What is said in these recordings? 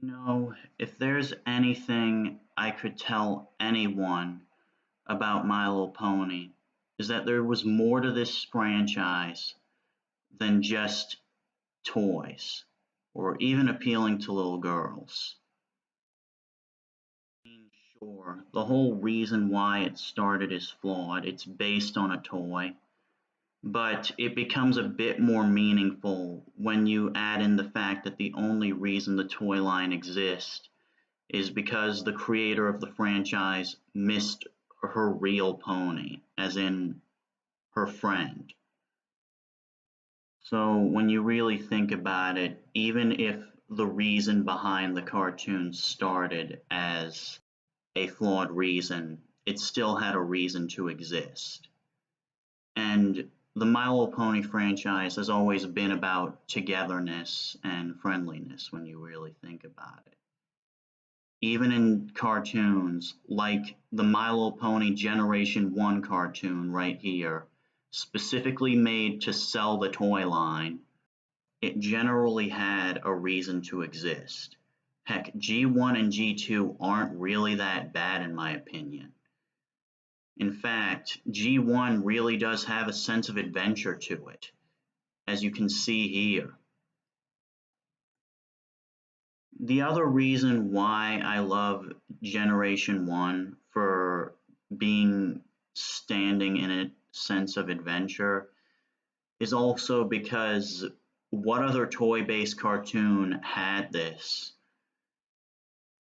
You know, if there's anything I could tell anyone about My Little Pony, is that there was more to this franchise than just toys or even appealing to little girls. Sure, the whole reason why it started is flawed. It's based on a toy, but it becomes a bit more meaningful when you add in the fact that the only reason the toy line exists is because the creator of the franchise missed her real pony, as in her friend. So when you really think about it, even if the reason behind the cartoon started as a flawed reason, it still had a reason to exist. And the My Little Pony franchise has always been about togetherness and friendliness when you really think about it. Even in cartoons, like the My Little Pony Generation 1 cartoon right here, specifically made to sell the toy line, it generally had a reason to exist. Heck, G1 and G2 aren't really that bad in my opinion. In fact, G1 really does have a sense of adventure to it, as you can see here. The other reason why I love Generation 1 for being standing in a sense of adventure is also because what other toy-based cartoon had this?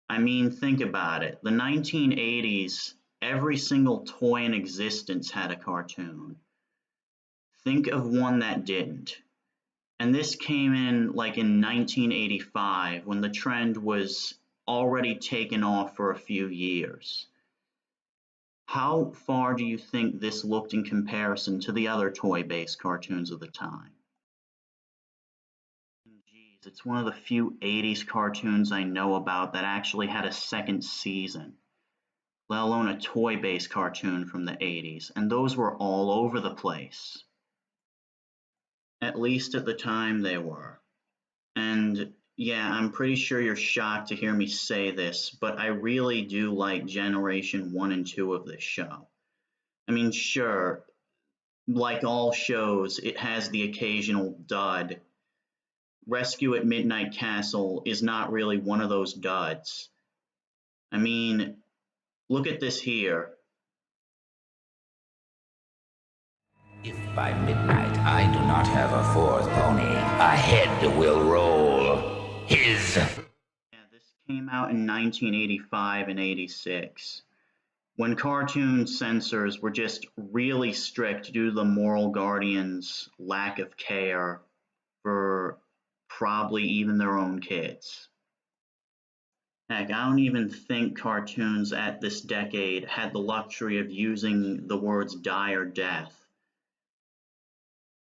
I mean, think about it. The 1980s, every single toy in existence had a cartoon. Think of one that didn't. And this came in like in 1985 when the trend was already taken off for a few years. How far do you think this looked in comparison to the other toy-based cartoons of the time? Geez, it's one of the few 80s cartoons I know about that actually had a second season, let alone a toy-based cartoon from the 80s, and those were all over the place. At least at the time they were. And yeah, I'm pretty sure you're shocked to hear me say this, but I really do like Generation 1 and 2 of this show. I mean, sure, like all shows, it has the occasional dud. Rescue at Midnight Castle is not really one of those duds. I mean, look at this here. If by midnight I do not have a fourth pony, ahead will roll his. Yeah, this came out in 1985 and 86, when cartoon censors were just really strict due to the moral guardians' lack of care for probably even their own kids. Heck, I don't even think cartoons at this decade had the luxury of using the words die or death.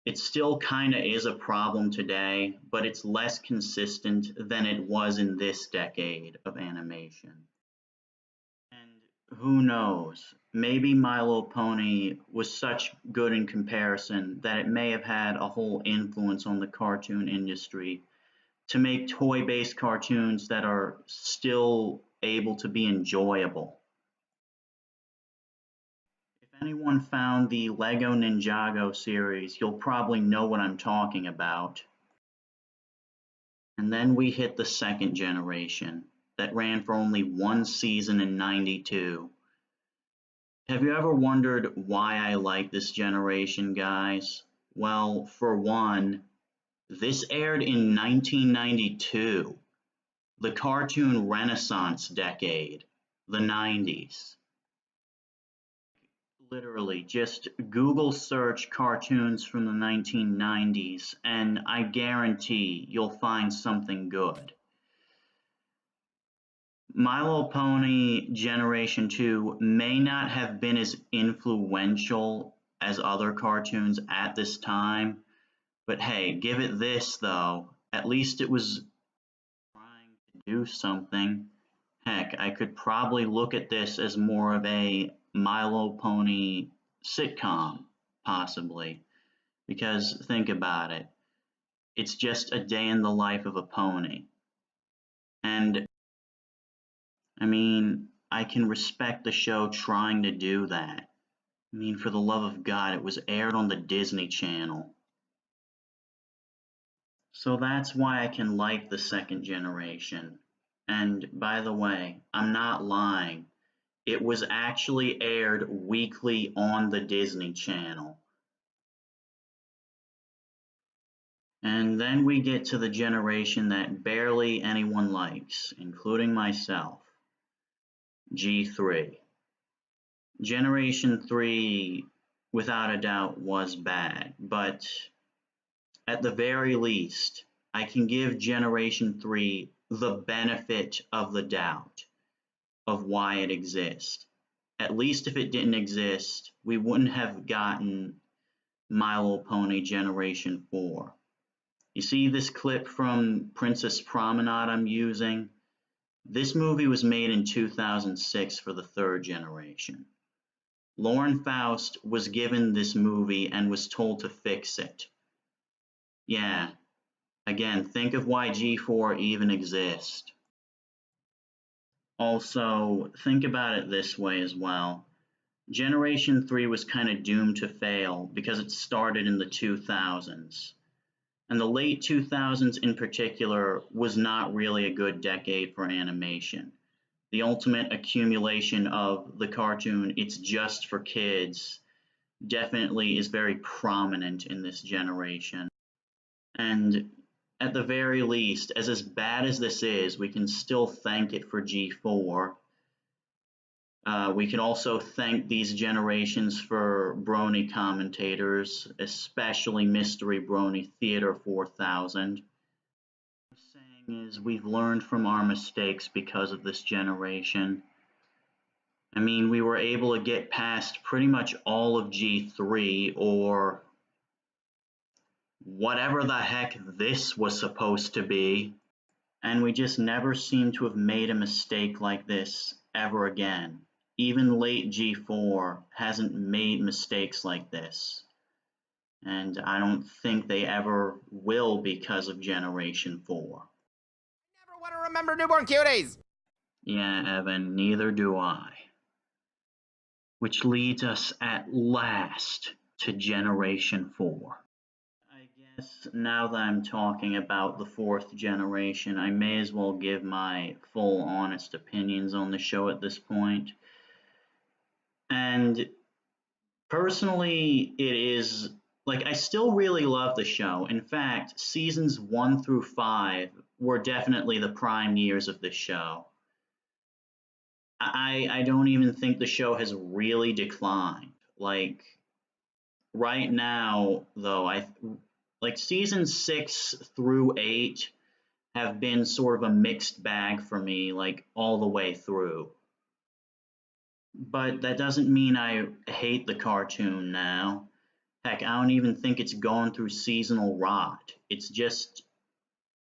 It still kinda is a problem today, but it's less consistent than it was in this decade of animation. And who knows, maybe My Little Pony was such good in comparison that it may have had a whole influence on the cartoon industry to make toy-based cartoons that are still able to be enjoyable. If anyone found the Lego Ninjago series, you'll probably know what I'm talking about. And then we hit the second generation that ran for only one season in '92. Have you ever wondered why I like this generation, guys? Well, for one, this aired in 1992, the cartoon renaissance decade, the '90s. Literally, just Google search cartoons from the 1990s, and I guarantee you'll find something good. My Little Pony Generation 2 may not have been as influential as other cartoons at this time, but hey, give it this though. At least it was trying to do something. Heck, I could probably look at this as more of a My Little Pony sitcom, possibly. Because think about it, it's just a day in the life of a pony. And And I mean, I can respect the show trying to do that. I mean, for the love of God, it was aired on the Disney Channel. So that's why I can like the second generation. And by the way, I'm not lying. It was actually aired weekly on the Disney Channel. And then we get to the generation that barely anyone likes, including myself. G3. Generation 3, without a doubt, was bad, but at the very least, I can give Generation 3 the benefit of the doubt of why it exists. At least if it didn't exist, we wouldn't have gotten My Little Pony Generation 4. You see this clip from Princess Promenade I'm using? This movie was made in 2006 for the third generation. Lauren Faust was given this movie and was told to fix it. Yeah, again, think of why G4 even exists. Also, think about it this way as well. Generation 3 was kind of doomed to fail because it started in the 2000s. And the late 2000s in particular was not really a good decade for animation. The ultimate accumulation of the cartoon, it's just for kids, definitely is very prominent in this generation. And at the very least, as bad as this is, we can still thank it for G4. We can also thank these generations for Brony commentators, especially Mystery Brony Theater 4000. What I'm saying is we've learned from our mistakes because of this generation. I mean, we were able to get past pretty much all of G3 or whatever the heck this was supposed to be, and we just never seem to have made a mistake like this ever again. Even late G4 hasn't made mistakes like this, and I don't think they ever will because of Generation 4. I never want to remember newborn cuties! Yeah, Evan, neither do I. Which leads us at last to Generation 4. I guess now that I'm talking about the fourth generation, I may as well give my full honest opinions on the show at this point. And personally, it is like I still really love the show. In fact, seasons 1 through 5 were definitely the prime years of the show. I don't even think the show has really declined. Like right now, though, like season 6 through 8 have been sort of a mixed bag for me, like all the way through. But that doesn't mean I hate the cartoon now. Heck, I don't even think it's gone through seasonal rot. It's just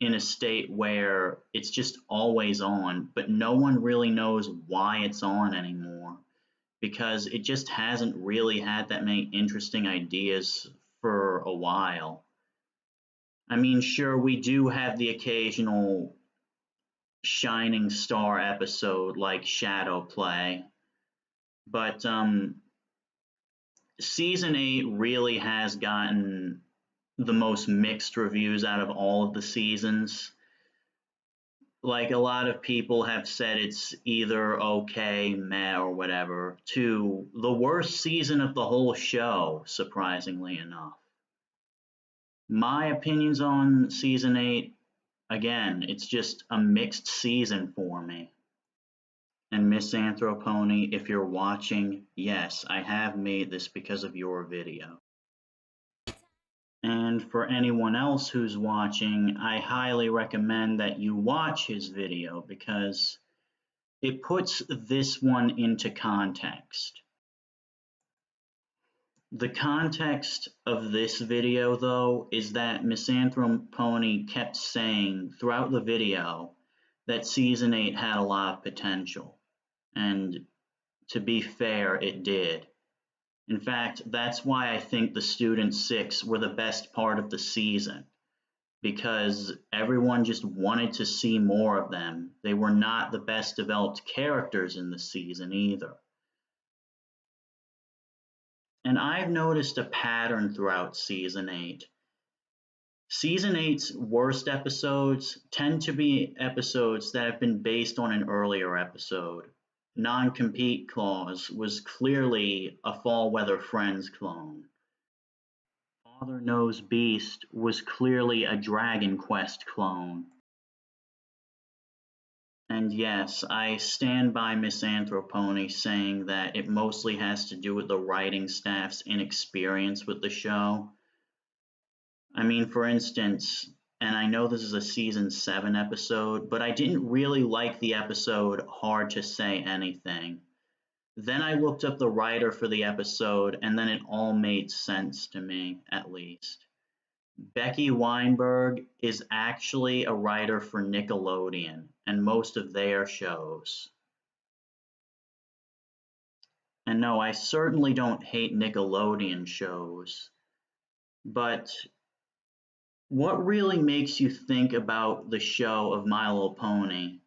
in a state where it's just always on, but no one really knows why it's on anymore because it just hasn't really had that many interesting ideas for a while. I mean, sure, we do have the occasional shining star episode like Shadow Play, but season 8 really has gotten the most mixed reviews out of all of the seasons. Like a lot of people have said it's either okay, meh, or whatever, to the worst season of the whole show, surprisingly enough. My opinions on season 8, again, it's just a mixed season for me. And Miss Anthropony, if you're watching, yes, I have made this because of your video. And for anyone else who's watching, I highly recommend that you watch his video because it puts this one into context. The context of this video, though, is that Miss Anthropony kept saying throughout the video that Season 8 had a lot of potential. And to be fair, it did. In fact, that's why I think the Student 6 were the best part of the season. because everyone just wanted to see more of them. They were not the best developed characters in the season either. And I've noticed a pattern throughout season 8. Season 8's worst episodes tend to be episodes that have been based on an earlier episode. Non-compete clause was clearly a Fall Weather Friends clone. Father Knows Beast was clearly a Dragon Quest clone. And yes, I stand by Misanthropony saying that it mostly has to do with the writing staff's inexperience with the show. I mean, for instance, and I know this is a season 7 episode, but I didn't really like the episode Hard to Say Anything. Then I looked up the writer for the episode, and then it all made sense to me, at least. Becky Weinberg is actually a writer for Nickelodeon and most of their shows. And no, I certainly don't hate Nickelodeon shows, but what really makes you think about the show of My Little Pony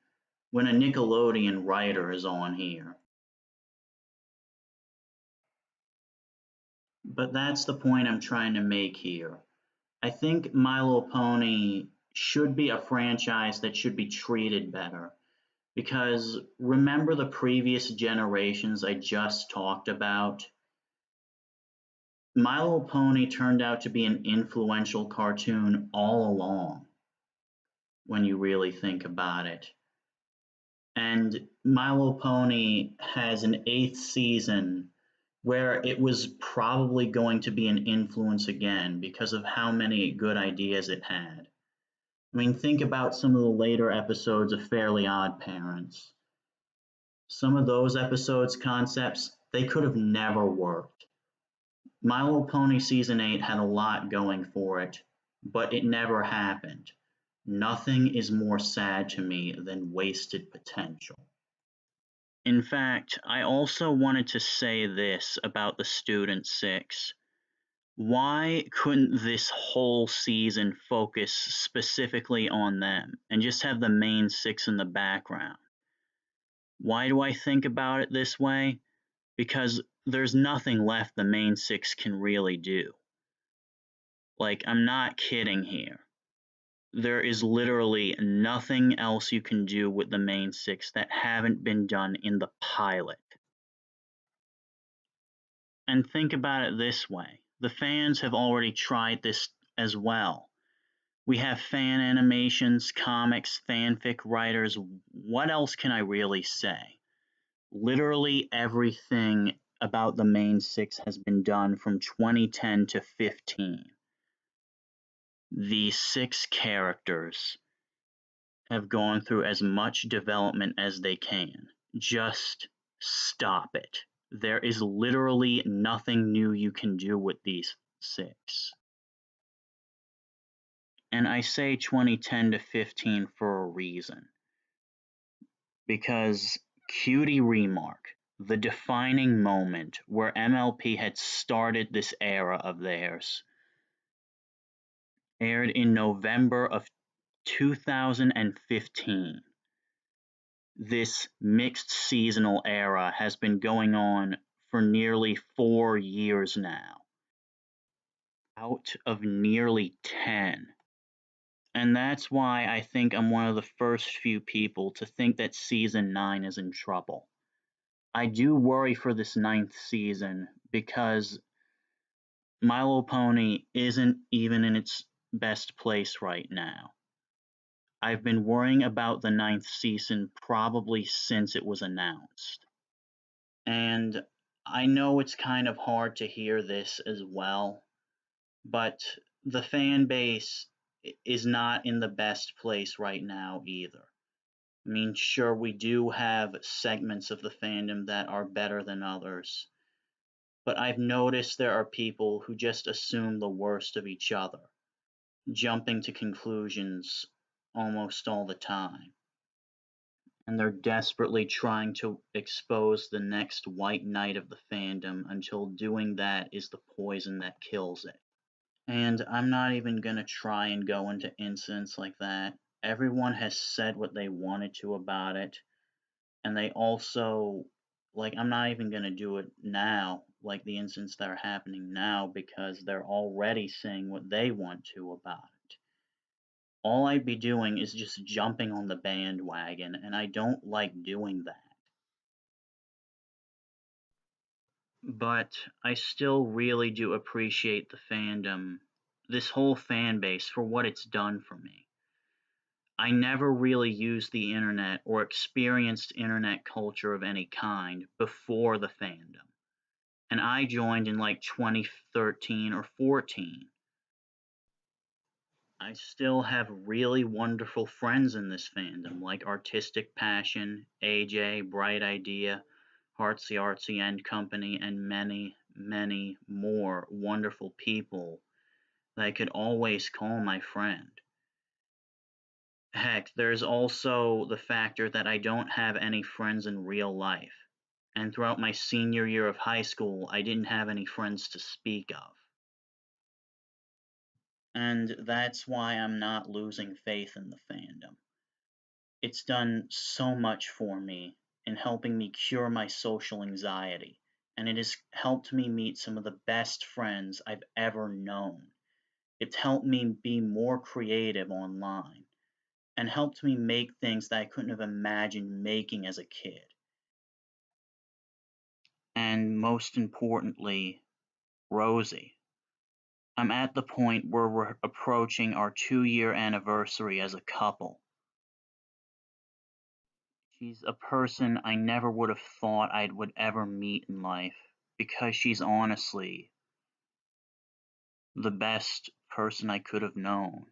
when a Nickelodeon writer is on here? But that's the point I'm trying to make here. I think My Little Pony should be a franchise that should be treated better. Because remember the previous generations I just talked about? My Little Pony turned out to be an influential cartoon all along, when you really think about it. And My Little Pony has an 8th season where it was probably going to be an influence again because of how many good ideas it had. I mean, think about some of the later episodes of Fairly Odd Parents. Some of those episodes' concepts, they could have never worked. My Little Pony Season 8 had a lot going for it, but it never happened. Nothing is more sad to me than wasted potential. In fact, I also wanted to say this about the Student 6. Why couldn't this whole season focus specifically on them and just have the main 6 in the background? Why do I think about it this way? Because there's nothing left the main 6 can really do. Like, I'm not kidding here. There is literally nothing else you can do with the main 6 that haven't been done in the pilot. And think about it this way. The fans have already tried this as well. We have fan animations, comics, fanfic writers. What else can I really say? Literally everything about the main 6 has been done from 2010 to 15. The 6 characters have gone through as much development as they can. Just stop it. There is literally nothing new you can do with these 6. And I say 2010 to 15 for a reason. Because Cutie Remark, the defining moment where MLP had started this era of theirs, aired in November of 2015. This mixed seasonal era has been going on for nearly 4 years now, out of nearly 10. And that's why I think I'm one of the first few people to think that season 9 is in trouble. I do worry for this 9th season because My Little Pony isn't even in its best place right now. I've been worrying about the 9th season probably since it was announced. And I know it's kind of hard to hear this as well, but the fan base is not in the best place right now either. I mean, sure, we do have segments of the fandom that are better than others, but I've noticed there are people who just assume the worst of each other, jumping to conclusions almost all the time. And they're desperately trying to expose the next white knight of the fandom until doing that is the poison that kills it. And I'm not even going to try and go into incidents like that. Everyone has said what they wanted to about it. And they also, like, I'm not even going to do it now, like the incidents that are happening now, because they're already saying what they want to about it. All I'd be doing is just jumping on the bandwagon, and I don't like doing that. But I still really do appreciate the fandom, this whole fan base, for what it's done for me. I never really used the internet or experienced internet culture of any kind before the fandom. And I joined in like 2013 or 14. I still have really wonderful friends in this fandom, like Artistic Passion, AJ, Bright Idea, Heartsy Artsy and Company, and many, many more wonderful people that I could always call my friend. Heck, there's also the factor that I don't have any friends in real life. And throughout my senior year of high school, I didn't have any friends to speak of. And that's why I'm not losing faith in the fandom. It's done so much for me in helping me cure my social anxiety, and it has helped me meet some of the best friends I've ever known. It's helped me be more creative online, and helped me make things that I couldn't have imagined making as a kid. And most importantly, Rosie. I'm at the point where we're approaching our 2-year anniversary as a couple. She's a person I never would have thought I would ever meet in life, because she's honestly the best person I could have known.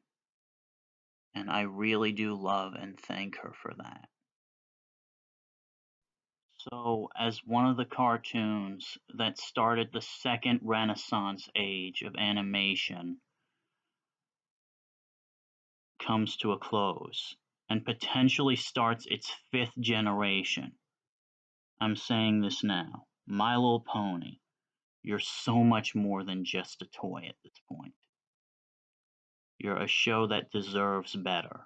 And I really do love and thank her for that. So, as one of the cartoons that started the second Renaissance age of animation comes to a close and potentially starts its fifth generation, I'm saying this now. My Little Pony, you're so much more than just a toy at this point. You're a show that deserves better.